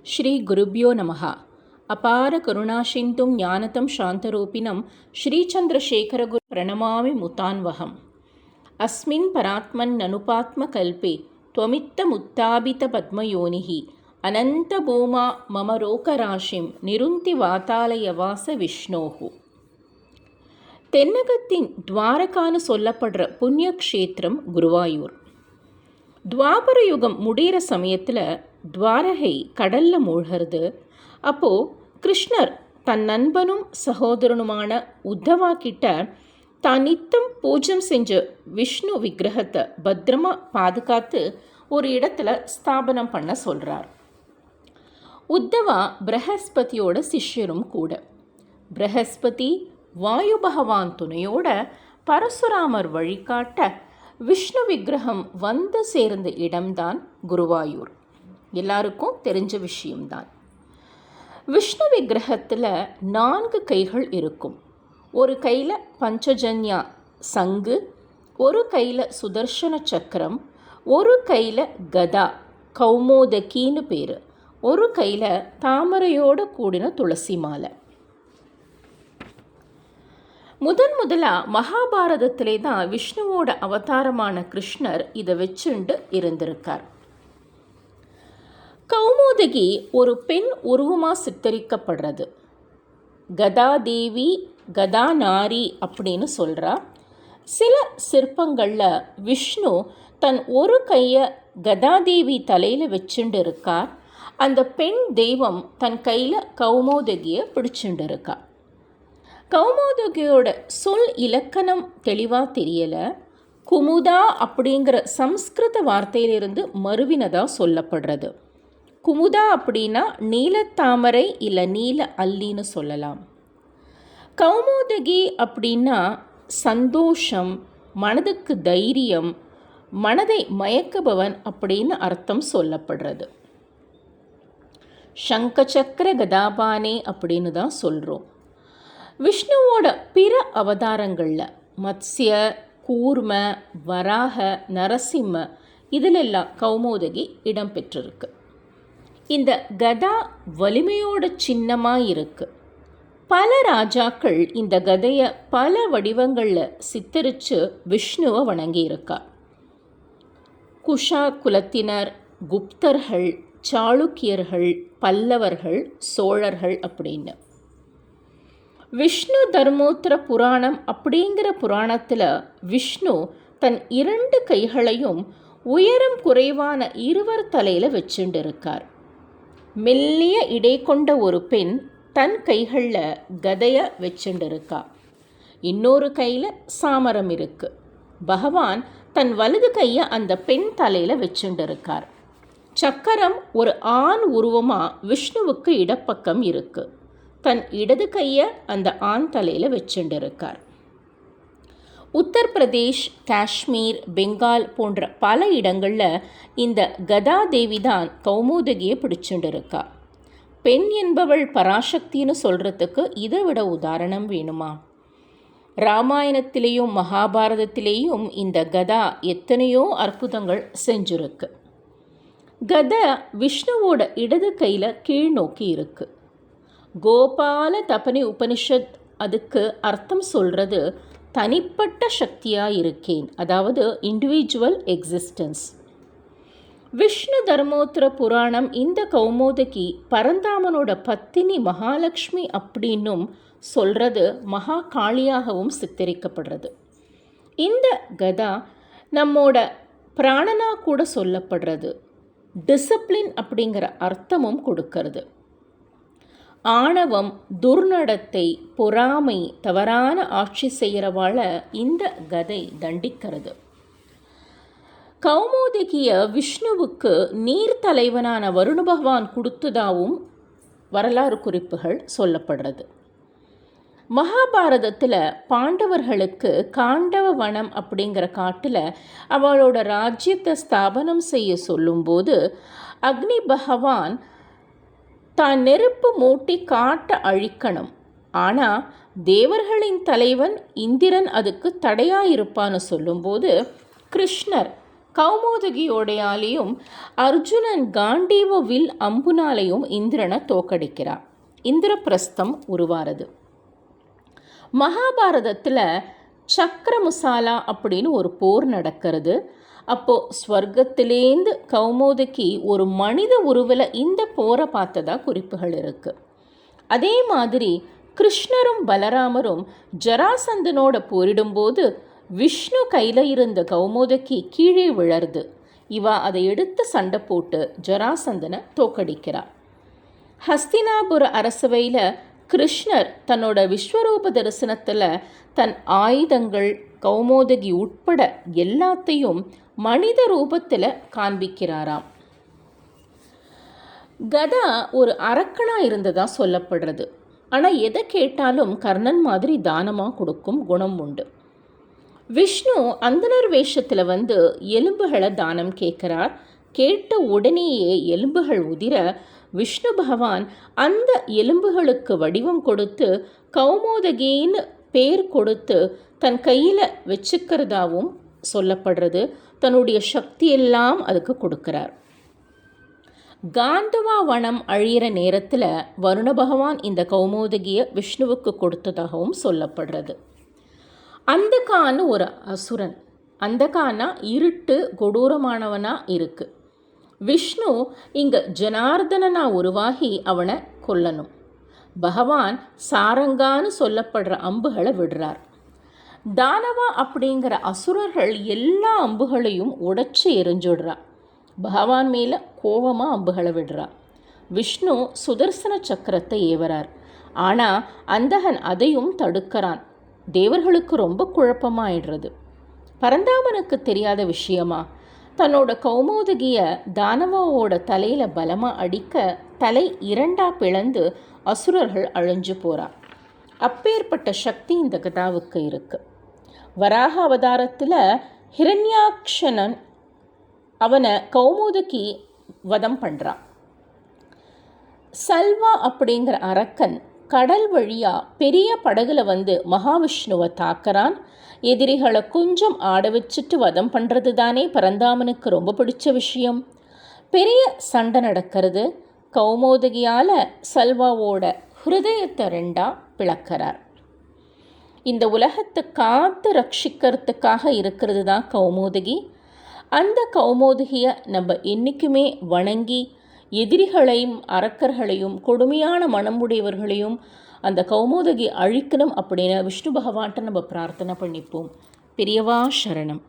ஸ்ரீ குருப்யோ நமஹ. அபார கருணாசிந்தும் ஞானதம் சாந்தரூபிணம் ஸ்ரீச்சந்திரசேகரகுரு பிரணமாமி முதான்வகம். அஸ்மின் பராத்மன் நனுபாத்ம கல்பே த்வமித்த முத்தாபித பத்மயோனிஹி அனந்த பூமா மம ரோகராசிம் நிருந்தி வாதாலயவாச விஷ்ணோஹு. தென்னகத்தின் துவாரகான்னு சொல்லப்படுற புண்ணிய க்ஷேத்திரம் குருவாயூர். துவாபர யுகம் முடிகிற சமயத்தில் துவாரகை கடலில் மூழ்கிறது. அப்போது கிருஷ்ணர் தன் நண்பனும் சகோதரனுமான உத்தவா கிட்ட தான் நித்தம் பூஜம் செஞ்ச விஷ்ணு விக்கிரகத்தை பத்திரமா பாதுகாத்து ஒரு இடத்துல ஸ்தாபனம் பண்ண சொல்கிறார். உத்தவா பிரகஸ்பதியோட சிஷ்யரும் கூட. பிரகஸ்பதி வாயு பகவான் துணையோட பரசுராமர் வழிகாட்ட விஷ்ணு விக்கிரகம் வந்து சேர்ந்த இடம்தான் குருவாயூர். எல்லாருக்கும் தெரிஞ்ச விஷயம்தான். விஷ்ணு விக்கிரகத்தில் 4 கைகள் இருக்கும். ஒரு கையில் பஞ்சஜன்யா சங்கு, ஒரு கையில் சுதர்சன சக்கரம், ஒரு கையில் கதா கௌமோதகின்னு பேர், ஒரு கையில் தாமரையோடு கூடின துளசி மாலை. முதலாக மகாபாரதத்திலே தான் விஷ்ணுவோட அவதாரமான கிருஷ்ணர் இதை வச்சுண்டு இருந்திருக்கார். கௌமோதகி ஒரு பெண் உருவமாக சித்தரிக்கப்படுறது. கதாதேவி கதாநாரி அப்படின்னு சொல்கிறா. சில சிற்பங்களில் விஷ்ணு தன் ஒரு கையை கதாதேவி தலையில் வச்சுண்டு இருக்கார். அந்த பெண் தெய்வம் தன் கையில் கௌமோதகியை பிடிச்சுண்டு இருக்கா. கௌமோதகியோட சொல் இலக்கணம் தெளிவாக தெரியலை. குமுதா அப்படிங்கிற சம்ஸ்கிருத வார்த்தையிலிருந்து மறுவினதாக சொல்லப்படுறது. குமுதா அப்படின்னா நீலத்தாமரை இல்லை நீல அல்லின்னு சொல்லலாம். கௌமோதகி அப்படின்னா சந்தோஷம், மனதுக்கு தைரியம், மனதை மயக்குபவன் அப்படின்னு அர்த்தம் சொல்லப்படுறது. சங்கசக்கர கதாபானே அப்படின்னு தான் சொல்கிறோம். விஷ்ணுவோட பிற அவதாரங்களில் மத்ஸ்ய, கூர்ம, வராக, நரசிம்ம இதிலெல்லாம் கௌமோதகி இடம்பெற்றிருக்கு. இந்த கதா வலிமையோட சின்னமாக இருக்குது. பல ராஜாக்கள் இந்த கதையை பல வடிவங்களில் சித்தரித்து விஷ்ணுவை வணங்கியிருக்கா. குஷா குலத்தினர், குப்தர்கள், சாளுக்கியர்கள், பல்லவர்கள், சோழர்கள் அப்படின்னு. விஷ்ணு தர்மோத்தர புராணம் அப்படிங்கிற புராணத்தில் விஷ்ணு தன் 2 கைகளையும் உயரம் குறைவான 2 தலையில் வச்சுட்டு இருக்கார். மெல்லிய இடை கொண்ட ஒரு பெண் தன் கைகளில் கதையை வச்சுட்டு இருக்கா. இன்னொரு கையில் சாமரம் இருக்கு. பகவான் தன் வலது கையை அந்த பெண் தலையில் வச்சுட்டு இருக்கார். சக்கரம் ஒரு ஆண் உருவமாக விஷ்ணுவுக்கு இடப்பக்கம் இருக்கு. தன் இடது கையை அந்த ஆண் தலையில் வச்சுட்டு இருக்கார். உத்தரப்பிரதேஷ், காஷ்மீர், பெங்கால் போன்ற பல இடங்களில் இந்த கதாதேவி தான் கௌமோதகியை பிடிச்சுட்டு இருக்கா. பெண் என்பவள் பராசக்தின்னு சொல்கிறதுக்கு இதை விட உதாரணம் வேணுமா? ராமாயணத்திலேயும் மகாபாரதத்திலேயும் இந்த கதா எத்தனையோ அற்புதங்கள் செஞ்சுருக்கு. கதா விஷ்ணுவோட இடது கையில் கீழ் நோக்கி இருக்குது. கோபால தபனி உபனிஷத் அதுக்கு அர்த்தம் சொல்கிறது தனிப்பட்ட சக்தியாக இருக்கேன், அதாவது இண்டிவிஜுவல் எக்ஸிஸ்டன்ஸ். விஷ்ணு தர்மோத்தர புராணம் இந்த கௌமோதகி பரந்தாமனோட பத்தினி மகாலட்சுமி அப்படின்னும் சொல்கிறது மகா காளியாகவும் சித்தரிக்கப்படுறது. இந்த கதா நம்மோட பிராணனா கூட சொல்லப்படுறது. டிசிப்ளின் அப்படிங்கிற அர்த்தமும் கொடுக்கறது. ஆணவம், துர்நடத்தை, பொறாமை, தவறான ஆட்சி செய்கிறவாள இந்த கதை தண்டிக்கிறது. கௌமோதகிய விஷ்ணுவுக்கு நீர் தலைவனான வருண பகவான் கொடுத்ததாகவும் வரலாறு குறிப்புகள் சொல்லப்படுறது. மகாபாரதத்தில் பாண்டவர்களுக்கு காண்டவ வனம் அப்படிங்கிற காட்டில் அவளோட ராஜ்யத்தை ஸ்தாபனம் செய்ய சொல்லும்போது அக்னி பகவான் தான் நெருப்பு மூட்டி காட்ட அழிக்கணும், ஆனால் தேவர்களின் தலைவன் இந்திரன் அதுக்கு தடையாயிருப்பான்னு சொல்லும்போது கிருஷ்ணர் கௌமோதகியோடையாலேயும் அர்ஜுனன் காண்டீவ வில் அம்புனாலையும் இந்திரனை தோக்கடிக்கிறார். இந்திரபிரஸ்தம் உருவாருது. மகாபாரதத்தில் சக்கரமுசாலா அப்படின்னு ஒரு போர் நடக்கிறது. அப்போது ஸ்வர்க்கத்திலேந்து கௌமோதகி ஒரு மனித உருவில் இந்த போரை பார்த்ததா குறிப்புகள் இருக்குது. அதே மாதிரி கிருஷ்ணரும் பலராமரும் ஜராசந்தனோட போரிடும்போது விஷ்ணு கையில் இருந்த கௌமோதகி கீழே விழருது. இவா அதை எடுத்து சண்டை போட்டு ஜராசந்தனை தோக்கடிக்கிறார். ஹஸ்தினாபுர அரசவையில் கிருஷ்ணர் தன்னோட விஸ்வரூப தரிசனத்தில் தன் ஆயுதங்கள் கௌமோதகி உட்பட எல்லாத்தையும் மனித ரூபத்தில் காண்பிக்கிறாராம். கதா ஒரு அரக்கனாக இருந்ததாக சொல்லப்படுறது. ஆனால் எதை கேட்டாலும் கர்ணன் மாதிரி தானமாக கொடுக்கும் குணம் உண்டு. விஷ்ணு அந்தனர் வேஷத்தில் வந்து எலும்புகளை தானம் கேட்குறார். கேட்ட உடனேயே எலும்புகள் உதிர விஷ்ணு பகவான் அந்த எலும்புகளுக்கு வடிவம் கொடுத்து கௌமோதகின்னு பேர் கொடுத்து தன் கையில் வச்சுக்கிறதாவும் சொல்லப்படுறது. தன்னுடைய சக்தியெல்லாம் அதுக்கு கொடுக்கிறார். காந்தவா வனம் அழியிற நேரத்தில் வருண பகவான் இந்த கௌமோதகியை விஷ்ணுவுக்கு கொடுத்ததாகவும் சொல்லப்படுறது. அந்தகான்னு ஒரு அசுரன். அந்தகானா இருட்டு கொடூரமானவனாக இருக்குது. விஷ்ணு இங்கே ஜனார்தனனா உருவாகி அவனை கொல்லணும். பகவான் சாரங்கான்னு சொல்லப்படுற அம்புகளை விடுறார். தானவா அப்படிங்கிற அசுரர்கள் எல்லா அம்புகளையும் உடைச்சி எரிஞ்சுடுறா. பகவான் மேலே கோபமாக அம்புகளை விடுறா. விஷ்ணு சுதர்சன சக்கரத்தை ஏவறார். ஆனால் அந்தகன் அதையும் தடுக்கிறான். தேவர்களுக்கு ரொம்ப குழப்பமாயிடுறது. பரந்தாமனுக்கு தெரியாத விஷயமா தன்னோட கௌமோதகிய தானவாவோட தலையில் பலமாக அடிக்க தலை இரண்டா பிளந்து அசுரர்கள் அழிஞ்சு போறா. அப்பேற்பட்ட சக்தி இந்த கதாவுக்கு இருக்கு. வராக அவதாரத்தில் ஹிரண்யாக்ஷனன் அவனை கௌமோதகி வதம் பண்ணுறான். சல்வா அப்படிங்கிற அரக்கன் கடல் வழியாக பெரிய படகுல வந்து மகாவிஷ்ணுவை தாக்குறான். எதிரிகளை கொஞ்சம் ஆட வச்சுட்டு வதம் பண்ணுறது தானே பரந்தாமனுக்கு ரொம்ப பிடிச்ச விஷயம். பெரிய சண்டை நடக்கிறது. கௌமோதகியால் சல்வாவோட ஹிருதயத்தை ரெண்டா பிளக்கிறார். இந்த உலகத்தை காத்து ரட்சிக்கிறதுக்காக இருக்கிறது தான் கௌமோதகி. அந்த கௌமோதகியை நம்ம என்றைக்குமே வணங்கி எதிரிகளையும் அரக்கர்களையும் கொடுமையான மனமுடையவர்களையும் அந்த கௌமோதகி அழிக்கணும் அப்படின்னு விஷ்ணு பகவான்கிட்ட நம்ம பிரார்த்தனை பண்ணிப்போம். பெரியவா சரணம்.